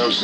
What's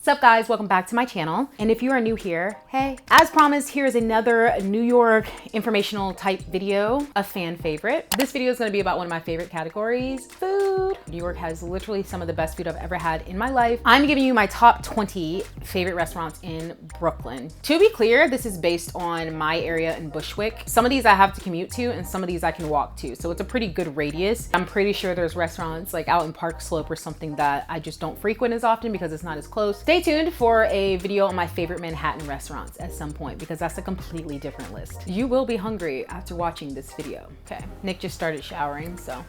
up guys, welcome back to my channel. And if you are new here, hey. As promised, here's another New York informational type video, a fan favorite. This video is gonna be about one of my favorite categories, food. New York has literally some of the best food I've ever had in my life. I'm giving you my top 20 favorite restaurants in Brooklyn. To be clear, this is based on my area in Bushwick. Some of these I have to commute to and some of these I can walk to. So it's a pretty good radius. I'm pretty sure there's restaurants like out in Park Slope or something that I just don't frequent as often because it's not as close. Stay tuned for a video on my favorite Manhattan restaurants at some point because that's a completely different list. You will be hungry after watching this video. Okay, Nick just started showering, so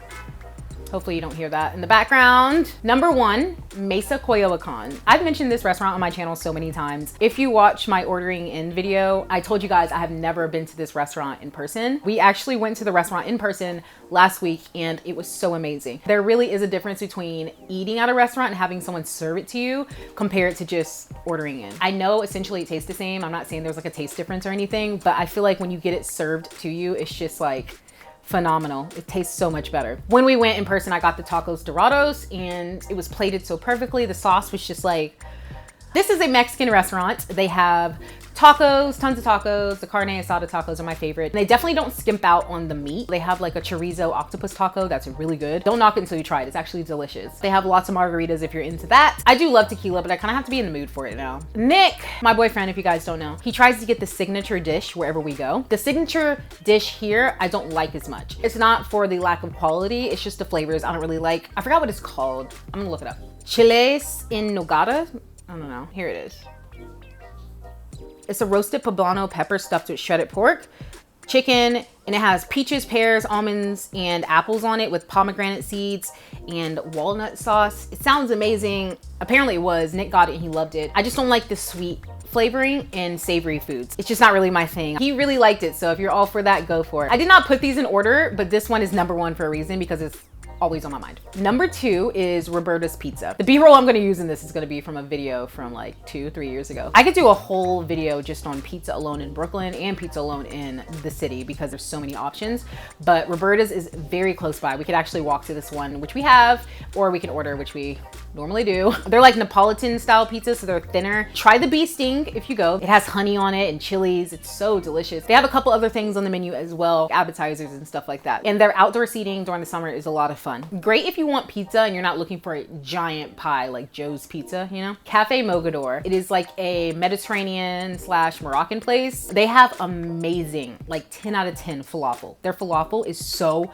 hopefully you don't hear that in the background. Number 1, Mesa Coyo. I've mentioned this restaurant on my channel so many times. If you watch my ordering in video, I told you guys I have never been to this restaurant in person. We actually went to the restaurant in person last week and it was so amazing. There really is a difference between eating at a restaurant and having someone serve it to you compared to just ordering in. I know essentially it tastes the same. I'm not saying there's like a taste difference or anything, but I feel like when you get it served to you, it's just like phenomenal. It tastes so much better. When we went in person, I got the tacos dorados and it was plated so perfectly. The sauce was just like, this is a Mexican restaurant. They have tacos, tons of tacos. The carne asada tacos are my favorite. And they definitely don't skimp out on the meat. They have like a chorizo octopus taco that's really good. Don't knock it until you try it. It's actually delicious. They have lots of margaritas if you're into that. I do love tequila, but I kind of have to be in the mood for it now. Nick, my boyfriend, if you guys don't know, he tries to get the signature dish wherever we go. The signature dish here, I don't like as much. It's not for the lack of quality. It's just the flavors I don't really like. I forgot what it's called. I'm gonna look it up. Chiles en nogada? I don't know. Here it is. It's a roasted poblano pepper stuffed with shredded pork, chicken, and it has peaches, pears, almonds, and apples on it with pomegranate seeds and walnut sauce. It sounds amazing. Apparently it was. Nick got it and he loved it. I just don't like the sweet flavoring in savory foods. It's just not really my thing. He really liked it, so if you're all for that, go for it. I did not put these in order, but this one is number 1 for a reason because it's always on my mind. Number 2 is Robertas Pizza. The B-roll I'm gonna use in this is gonna be from a video from like 2-3 years ago. I could do a whole video just on pizza alone in Brooklyn and pizza alone in the city because there's so many options, but Roberta's is very close by. We could actually walk to this one, which we have, or we can order, which we normally do. They're like Neapolitan style pizza, so they're thinner. Try the bee sting if you go. It has honey on it and chilies. It's so delicious. They have a couple other things on the menu as well, appetizers and stuff like that. And their outdoor seating during the summer is a lot of fun. Great if you want pizza and you're not looking for a giant pie like Joe's Pizza, you know? Cafe Mogador. It is like a Mediterranean / Moroccan place. They have amazing, like 10 out of 10 falafel. Their falafel is so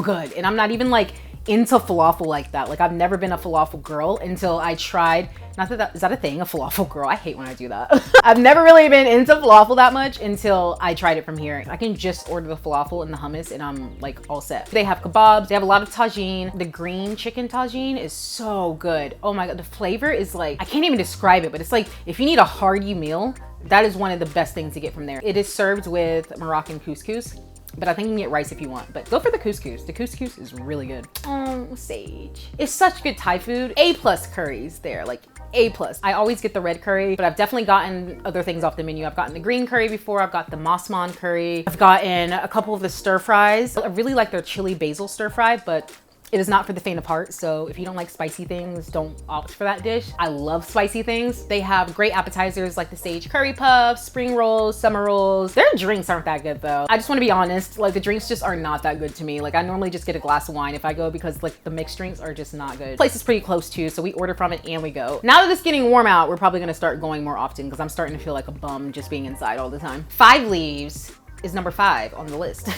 good. And I'm not even like into falafel like that. Like I've never been a falafel girl until I tried, not that is that a thing, a falafel girl? I hate when I do that. I've never really been into falafel that much until I tried it from here. I can just order the falafel and the hummus and I'm like all set. They have kebabs, they have a lot of tagine. The green chicken tagine is so good. Oh my God, the flavor is like, I can't even describe it, but it's like, if you need a hearty meal, that is one of the best things to get from there. It is served with Moroccan couscous, but I think you can get rice if you want, but go for the couscous. The couscous is really good. Oh, Sage. It's such good Thai food. A+ curries there, like A+. I always get the red curry, but I've definitely gotten other things off the menu. I've gotten the green curry before. I've got the Masman curry. I've gotten a couple of the stir fries. I really like their chili basil stir fry, but it is not for the faint of heart, so if you don't like spicy things, don't opt for that dish. I love spicy things. They have great appetizers like the sage curry puffs, spring rolls, summer rolls. Their drinks aren't that good though. I just want to be honest, like the drinks just are not that good to me. Like I normally just get a glass of wine if I go because like the mixed drinks are just not good. The place is pretty close too, so we order from it and we go. Now that it's getting warm out, we're probably gonna start going more often because I'm starting to feel like a bum just being inside all the time. 5 Leaves is number 5 on the list.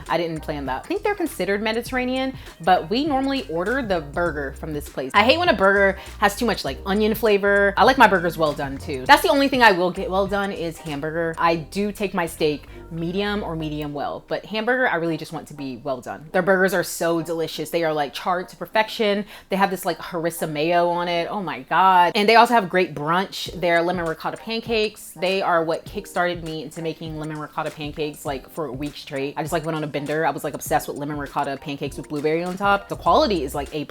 I didn't plan that. I think they're considered Mediterranean, but we normally order the burger from this place. I hate when a burger has too much like onion flavor. I like my burgers well done too. That's the only thing I will get well done is hamburger. I do take my steak medium or medium well, but hamburger, I really just want to be well done. Their burgers are so delicious. They are like charred to perfection. They have this like harissa mayo on it. Oh my God. And they also have great brunch. Their lemon ricotta pancakes. They are what kickstarted me into making lemon ricotta pancakes like for a week straight. I just like went on a bender. I was like obsessed with lemon ricotta pancakes with blueberry on top. The quality is like A+.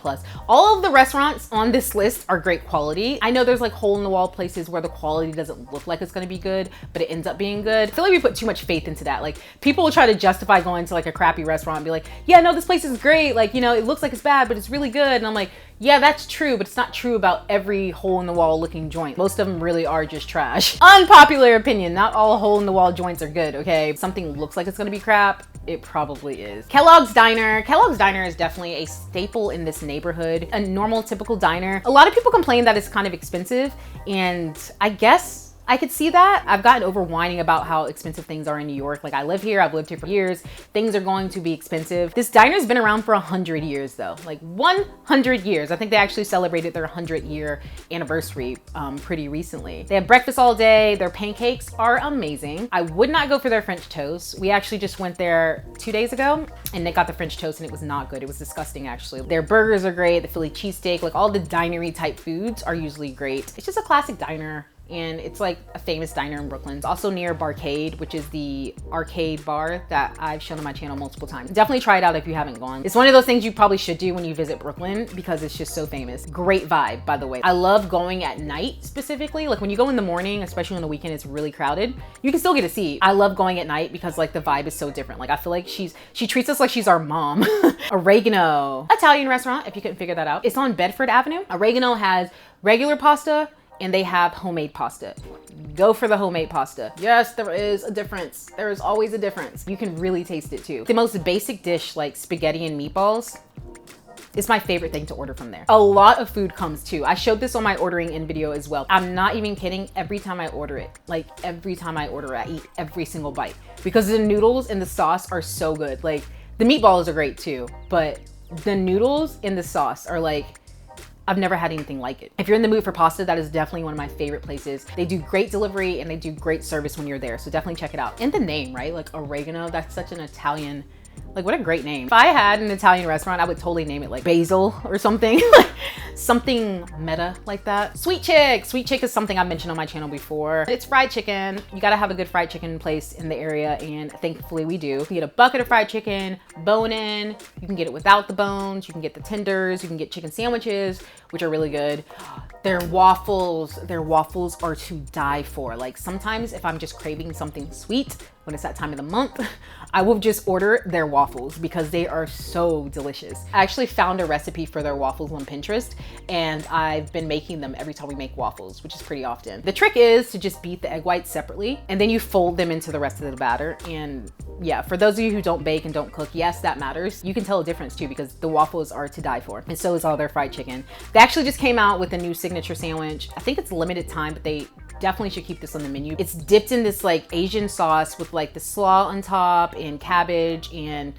All of the restaurants on this list are great quality. I know there's like hole in the wall places where the quality doesn't look like it's gonna be good, but it ends up being good. I feel like we put too much faith into that. Like people will try to justify going to like a crappy restaurant and be like, yeah, no, this place is great. Like, you know, it looks like it's bad, but it's really good. And I'm like, yeah, that's true, but it's not true about every hole in the wall looking joint. Most of them really are just trash. Unpopular opinion, not all hole in the wall joints are good, okay? If something looks like it's gonna be crap, it probably is. Kelloggs Diner. Kelloggs Diner is definitely a staple in this neighborhood. A normal, typical diner. A lot of people complain that it's kind of expensive, and I guess I could see that. I've gotten over whining about how expensive things are in New York. Like I live here, I've lived here for years. Things are going to be expensive. This diner's been around for 100 years though, like 100 years. I think they actually celebrated their 100-year anniversary pretty recently. They have breakfast all day. Their pancakes are amazing. I would not go for their French toast. We actually just went there 2 days ago and they got the French toast and it was not good. It was disgusting actually. Their burgers are great. The Philly cheesesteak, like all the dinery type foods are usually great. It's just a classic diner. And it's like a famous diner in Brooklyn. It's also near Barcade, which is the arcade bar that I've shown on my channel multiple times. Definitely try it out if you haven't gone. It's one of those things you probably should do when you visit Brooklyn because it's just so famous. Great vibe, by the way. I love going at night specifically. Like when you go in the morning, especially on the weekend, it's really crowded. You can still get a seat. I love going at night because like the vibe is so different. Like I feel like she treats us like she's our mom. Oregano, Italian restaurant, if you couldn't figure that out. It's on Bedford Avenue. Oregano has regular pasta, and they have homemade pasta. Go for the homemade pasta. Yes, there is a difference. There is always a difference. You can really taste it too. The most basic dish, like spaghetti and meatballs, is my favorite thing to order from there. A lot of food comes too. I showed this on my ordering in video as well. I'm not even kidding. Every time I order it, like every time I order it, I eat every single bite because the noodles and the sauce are so good. Like the meatballs are great too, but the noodles and the sauce are like, I've never had anything like it. If you're in the mood for pasta, that is definitely one of my favorite places. They do great delivery and they do great service when you're there. So definitely check it out. And the name, right? Like Oregano, that's such an Italian, like what a great name. If I had an Italian restaurant, I would totally name it like Basil or something. Something meta like that. Sweet Chick. Sweet Chick is something I've mentioned on my channel before. It's fried chicken. You gotta have a good fried chicken place in the area, and thankfully we do. You can get a bucket of fried chicken, bone in. You can get it without the bones. You can get the tenders. You can get chicken sandwiches, which are really good. Their waffles are to die for. Like sometimes if I'm just craving something sweet, when it's that time of the month, I will just order their waffles because they are so delicious. I actually found a recipe for their waffles on Pinterest and I've been making them every time we make waffles, which is pretty often. The trick is to just beat the egg whites separately and then you fold them into the rest of the batter. And yeah, for those of you who don't bake and don't cook, yes, that matters. You can tell a difference too because the waffles are to die for, and so is all their fried chicken. They actually just came out with a new signature sandwich. I think it's limited time, but they definitely should keep this on the menu. It's dipped in this like Asian sauce with like the slaw on top and cabbage, and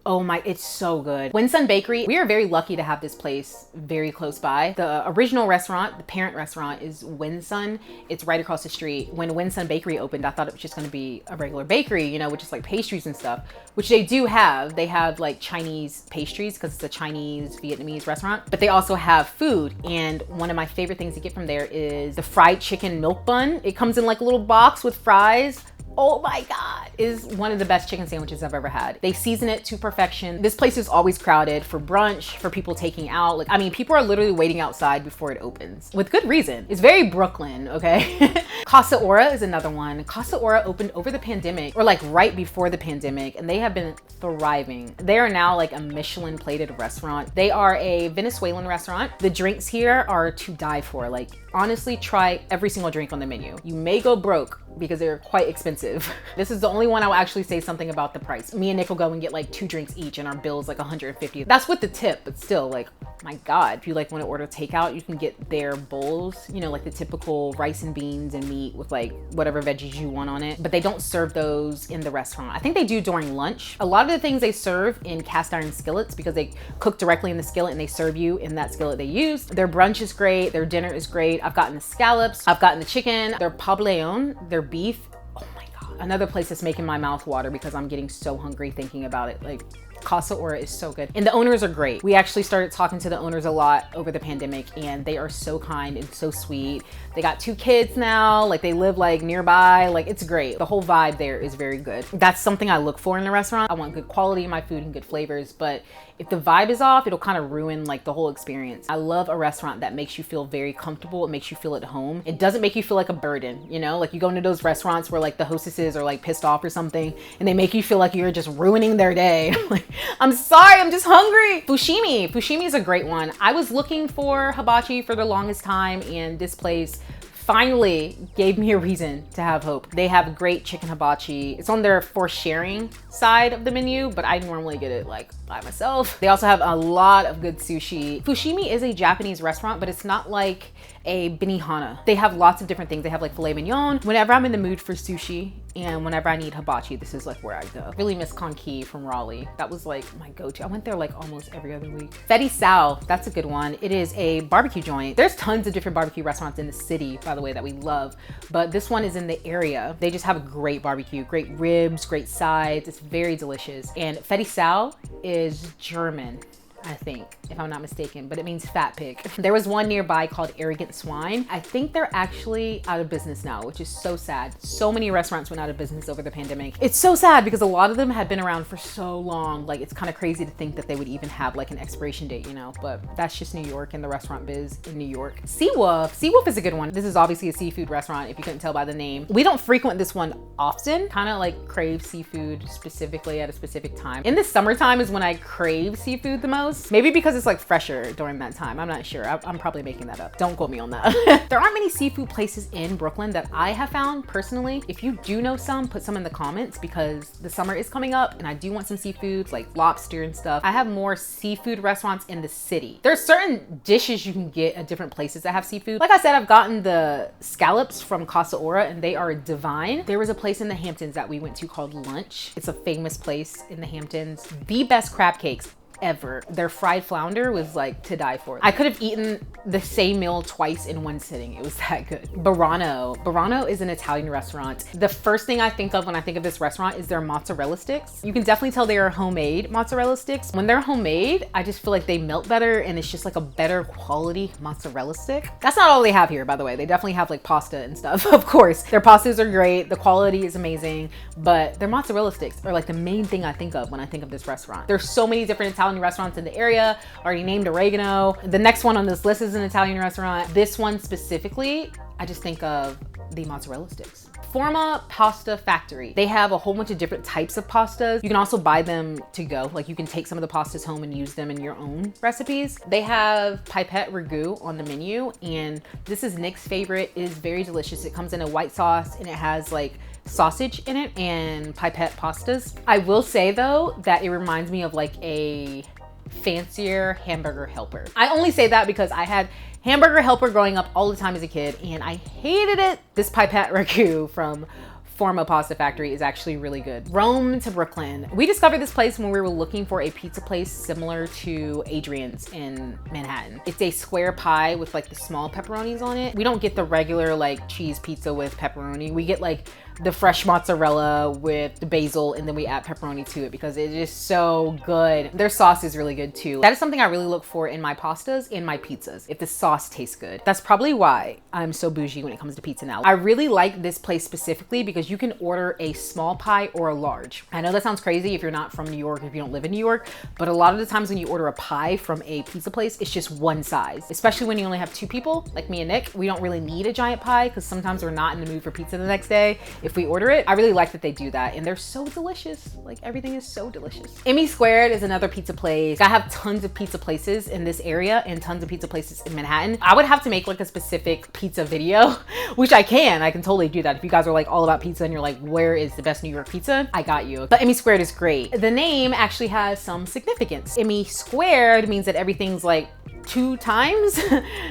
oh my, it's so good. Winston Bakery, we are very lucky to have this place very close by. The original restaurant, the parent restaurant, is Winston. It's right across the street. When Winston Bakery opened, I thought it was just gonna be a regular bakery, you know, which is like pastries and stuff, which they do have. They have like Chinese pastries because it's a Chinese Vietnamese restaurant, but they also have food. And one of my favorite things to get from there is the fried chicken milk bun. It comes in like a little box with fries. Oh my God, is one of the best chicken sandwiches I've ever had. They season it to perfection. This place is always crowded for brunch, for people taking out. Like, I mean, people are literally waiting outside before it opens with good reason. It's very Brooklyn, okay? Casa Aura is another one. Casa Aura opened over the pandemic, or like right before the pandemic, and they have been thriving. They are now like a Michelin plated restaurant. They are a Venezuelan restaurant. The drinks here are to die for. Like, honestly, try every single drink on the menu. You may go broke because they're quite expensive. This is the only one I'll actually say something about the price. Me and Nick will go and get like 2 drinks each and our bill's like 150. That's with the tip, but still, like, my God. If you like want to order takeout, you can get their bowls, you know, like the typical rice and beans and meat with like whatever veggies you want on it, but they don't serve those in the restaurant. I think they do during lunch. A lot of the things they serve in cast iron skillets because they cook directly in the skillet and they serve you in that skillet they use. Their brunch is great. Their dinner is great. I've gotten the scallops. I've gotten the chicken. Their pabellon, their beef. Oh my God. Another place that's making my mouth water because I'm getting so hungry thinking about it. Like, Casa Aura is so good. And the owners are great. We actually started talking to the owners a lot over the pandemic, and they are so kind and so sweet. They got 2 kids now, like they live like nearby, like it's great. The whole vibe there is very good. That's something I look for in a restaurant. I want good quality in my food and good flavors, but if the vibe is off, it'll kind of ruin like the whole experience. I love a restaurant that makes you feel very comfortable. It makes you feel at home. It doesn't make you feel like a burden, you know? Like you go into those restaurants where like the hostesses are like pissed off or something and they make you feel like you're just ruining their day. Like, I'm sorry, I'm just hungry. Fushimi. Fushimi is a great one. I was looking for hibachi for the longest time, and this place finally gave me a reason to have hope. They have great chicken hibachi. It's on their for sharing side of the menu, but I normally get it like by myself. They also have a lot of good sushi. Fushimi is a Japanese restaurant, but it's not like a Benihana. They have lots of different things. They have like filet mignon. Whenever I'm in the mood for sushi and whenever I need hibachi, this is like where I go. Really miss Konki from Raleigh. That was like my go-to. I went there like almost every other week. Fati Sal, that's a good one. It is a barbecue joint. There's tons of different barbecue restaurants in the city, by the way, that we love, but this one is in the area. They just have a great barbecue, great ribs, great sides. It's very delicious. And Fati Sal is German, I think, if I'm not mistaken, but it means fat pig. There was one nearby called Arrogant Swine. I think they're actually out of business now, which is so sad. So many restaurants went out of business over the pandemic. It's so sad because a lot of them had been around for so long. Like, it's kind of crazy to think that they would even have like an expiration date, you know, but that's just New York and the restaurant biz in New York. Seawolf. Seawolf is a good one. This is obviously a seafood restaurant, if you couldn't tell by the name. We don't frequent this one often, kind of like crave seafood specifically at a specific time. In the summertime is when I crave seafood the most. Maybe because it's like fresher during that time. I'm not sure. I'm probably making that up. Don't quote me on that. There aren't many seafood places in Brooklyn that I have found personally. If you do know some, put some in the comments because the summer is coming up and I do want some seafood like lobster and stuff. I have more seafood restaurants in the city. There's certain dishes you can get at different places that have seafood. Like I said, I've gotten the scallops from Casa Aura and they are divine. There was a place in the Hamptons that we went to called Lunch. It's a famous place in the Hamptons. The best crab cakes ever. Their fried flounder was like to die for. I could have eaten the same meal twice in one sitting. It was that good. Burrano. Burrano is an Italian restaurant. The first thing I think of when I think of this restaurant is their mozzarella sticks. You can definitely tell they are homemade mozzarella sticks. When they're homemade, I just feel like they melt better and it's just like a better quality mozzarella stick. That's not all they have here, by the way. They definitely have like pasta and stuff, of course. Their pastas are great. The quality is amazing, but their mozzarella sticks are like the main thing I think of when I think of this restaurant. There's so many different Italian restaurants in the area. Already named Oregano. The next one on this list is an Italian restaurant. This one specifically, I just think of the mozzarella sticks. Forza Pasta Factory. They have a whole bunch of different types of pastas. You can also buy them to go. Like you can take some of the pastas home and use them in your own recipes. They have pipette ragu on the menu, and this is Nick's favorite. It is very delicious. It comes in a white sauce and it has like sausage in it and pipette pastas. I will say though that it reminds me of like a fancier hamburger helper. I only say that because I had hamburger helper growing up all the time as a kid and I hated it. This pipette ragu from Forza Pasta Factory is actually really good. Rome to Brooklyn. We discovered this place when we were looking for a pizza place similar to Adrian's in Manhattan. It's a square pie with like the small pepperonis on it. We don't get the regular like cheese pizza with pepperoni. We get like the fresh mozzarella with the basil and then we add pepperoni to it because it is so good. Their sauce is really good too. That is something I really look for in my pastas and my pizzas, if the sauce tastes good. That's probably why I'm so bougie when it comes to pizza now. I really like this place specifically because you can order a small pie or a large. I know that sounds crazy if you're not from New York, if you don't live in New York, but a lot of the times when you order a pie from a pizza place, it's just one size, especially when you only have 2 people like me and Nick. We don't really need a giant pie because sometimes we're not in the mood for pizza the next day if we order it. I really like that they do that and they're so delicious. Like everything is so delicious. Emmy Squared is another pizza place. I have tons of pizza places in this area and tons of pizza places in Manhattan. I would have to make like a specific pizza video, which I can totally do that. If you guys are like all about pizza and you're like, where is the best New York pizza? I got you. But Emmy Squared is great. The name actually has some significance. Emmy Squared means that everything's like 2 times,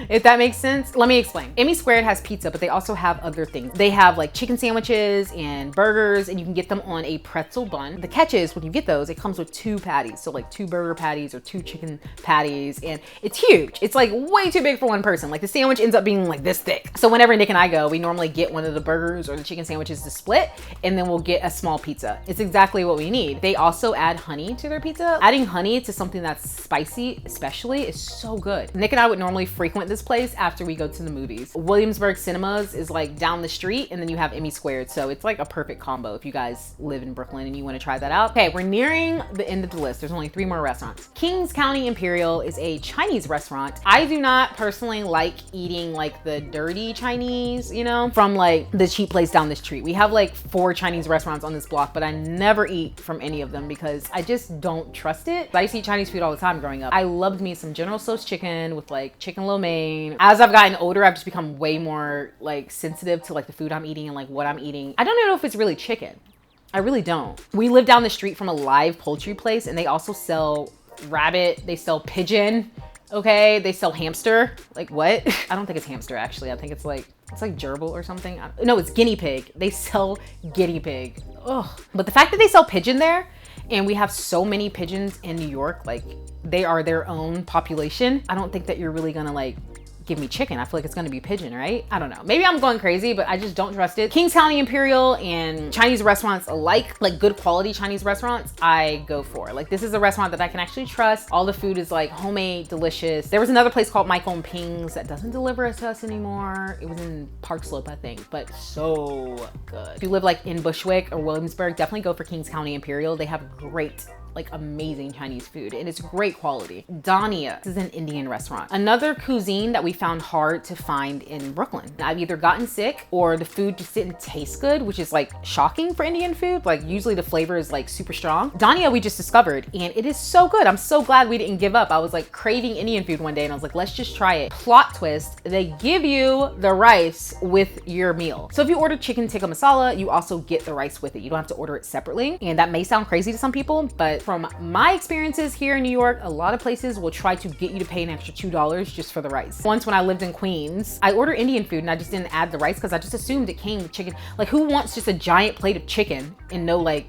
if that makes sense. Let me explain. Emmy Squared has pizza, but they also have other things. They have like chicken sandwiches and burgers, and you can get them on a pretzel bun. The catch is when you get those, it comes with 2 patties. So like 2 burger patties or 2 chicken patties, and it's huge. It's like way too big for one person. Like the sandwich ends up being like this thick. So whenever Nick and I go, we normally get one of the burgers or the chicken sandwiches to split, and then we'll get a small pizza. It's exactly what we need. They also add honey to their pizza. Adding honey to something that's spicy especially is so good. Nick and I would normally frequent this place after we go to the movies. Williamsburg Cinemas is like down the street, and then you have Emmy Squared. So it's like a perfect combo if you guys live in Brooklyn and you want to try that out. Okay, we're nearing the end of the list. There's only 3 more restaurants. Kings County Imperial is a Chinese restaurant. I do not personally like eating like the dirty Chinese, you know, from like the cheap place down the street. We have like 4 Chinese restaurants on this block, but I never eat from any of them because I just don't trust it. I used to eat Chinese food all the time growing up. I loved me some General Tso's chicken with like chicken lo mein. As I've gotten older, I've just become way more like sensitive to like the food I'm eating and like what I'm eating. I don't even know if it's really chicken. I really don't. We live down the street from a live poultry place, and they also sell rabbit, they sell pigeon, okay? They sell hamster. Like what? I don't think it's hamster actually. I think it's like gerbil or something. No, it's guinea pig. They sell guinea pig. Ugh. But the fact that they sell pigeon there, and we have so many pigeons in New York, like they are their own population. I don't think that you're really gonna like give me chicken. I feel like it's gonna be pigeon, right? I don't know. Maybe I'm going crazy, but I just don't trust it. Kings County Imperial and Chinese restaurants alike, like good quality Chinese restaurants, I go for. Like this is a restaurant that I can actually trust. All the food is like homemade, delicious. There was another place called Michael and Ping's that doesn't deliver to us anymore. It was in Park Slope, I think, but so good. If you live like in Bushwick or Williamsburg, definitely go for Kings County Imperial. They have great, like amazing Chinese food, and it's great quality. Dania, this is an Indian restaurant. Another cuisine that we found hard to find in Brooklyn. I've either gotten sick or the food just didn't taste good, which is like shocking for Indian food. Like usually the flavor is like super strong. Dania we just discovered, and it is so good. I'm so glad we didn't give up. I was like craving Indian food one day, and I was like, let's just try it. Plot twist, they give you the rice with your meal. So if you order chicken tikka masala, you also get the rice with it. You don't have to order it separately. And that may sound crazy to some people, but from my experiences here in New York, a lot of places will try to get you to pay an extra $2 just for the rice. Once when I lived in Queens, I ordered Indian food and I just didn't add the rice because I just assumed it came with chicken. Like who wants just a giant plate of chicken and no like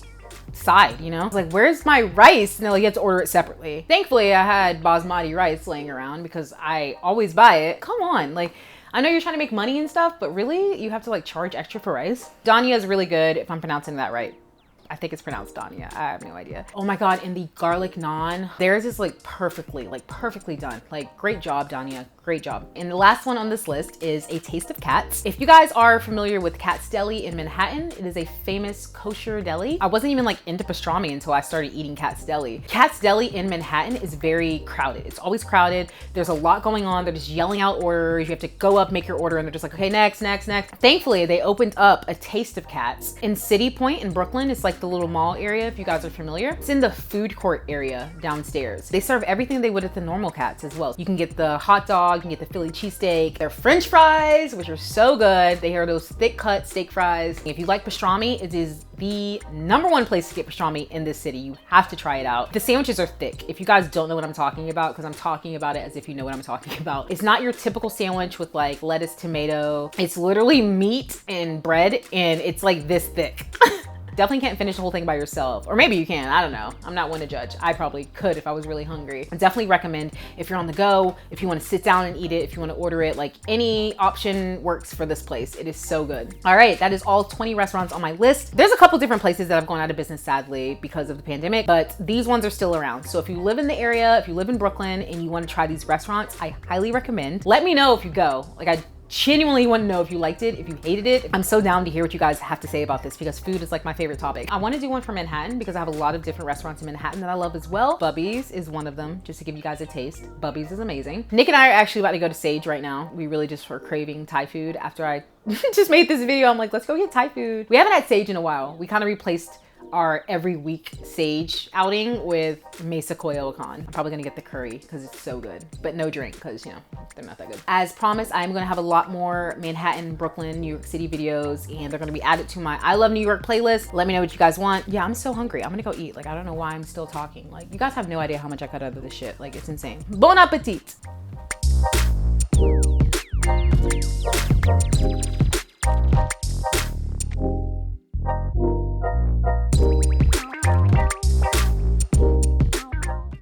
side, you know? I was like, where's my rice? And they're like, you have to order it separately. Thankfully, I had basmati rice laying around because I always buy it. Come on, like, I know you're trying to make money and stuff, but really, you have to like charge extra for rice? Dania is really good if I'm pronouncing that right. I think it's pronounced Dania. I have no idea. Oh my God, and the garlic naan, theirs is like perfectly done. Like great job, Dania, great job. And the last one on this list is A Taste of Katz. If you guys are familiar with Katz Deli in Manhattan, it is a famous kosher deli. I wasn't even like into pastrami until I started eating Katz Deli. Katz Deli in Manhattan is very crowded. It's always crowded. There's a lot going on. They're just yelling out orders. You have to go up, make your order, and they're just like, okay, next, next, next. Thankfully, they opened up A Taste of Katz in City Point in Brooklyn. It's like the little mall area, if you guys are familiar. It's in the food court area downstairs. They serve everything they would at the normal Katz as well. You can get the hot dog, you can get the Philly cheesesteak, their French fries, which are so good. They are those thick cut steak fries. If you like pastrami, it is the #1 place to get pastrami in this city. You have to try it out. The sandwiches are thick. If you guys don't know what I'm talking about, because I'm talking about it as if you know what I'm talking about. It's not your typical sandwich with like lettuce, tomato. It's literally meat and bread, and it's like this thick. Definitely can't finish the whole thing by yourself. Or maybe you can, I don't know. I'm not one to judge. I probably could if I was really hungry. I definitely recommend if you're on the go, if you wanna sit down and eat it, if you wanna order it, like any option works for this place. It is so good. All right, that is all 20 restaurants on my list. There's a couple different places that have gone out of business sadly because of the pandemic, but these ones are still around. So if you live in the area, if you live in Brooklyn and you wanna try these restaurants, I highly recommend. Let me know if you go. Like I genuinely want to know if you liked it, if you hated it. I'm so down to hear what you guys have to say about this because food is like my favorite topic. I want to do one for Manhattan because I have a lot of different restaurants in Manhattan that I love as well. Bubby's is one of them, just to give you guys a taste. Bubby's is amazing. Nick and I are actually about to go to Sage right now. We really just were craving Thai food after I just made this video. I'm like, let's go get Thai food. We haven't had Sage in a while. We kind of replaced our every week Sage outing with mesa coyo. I'm probably gonna get the curry because it's so good, but no drink because, you know, they're not that good. As promised, I'm gonna have a lot more Manhattan, Brooklyn, New York City videos, and they're gonna be added to my I Love New York playlist. Let me know what you guys want. Yeah, I'm so hungry. I'm gonna go eat. Like, I don't know why I'm still talking. Like, you guys have no idea how much I cut out of this shit. Like, it's insane. Bon appetit.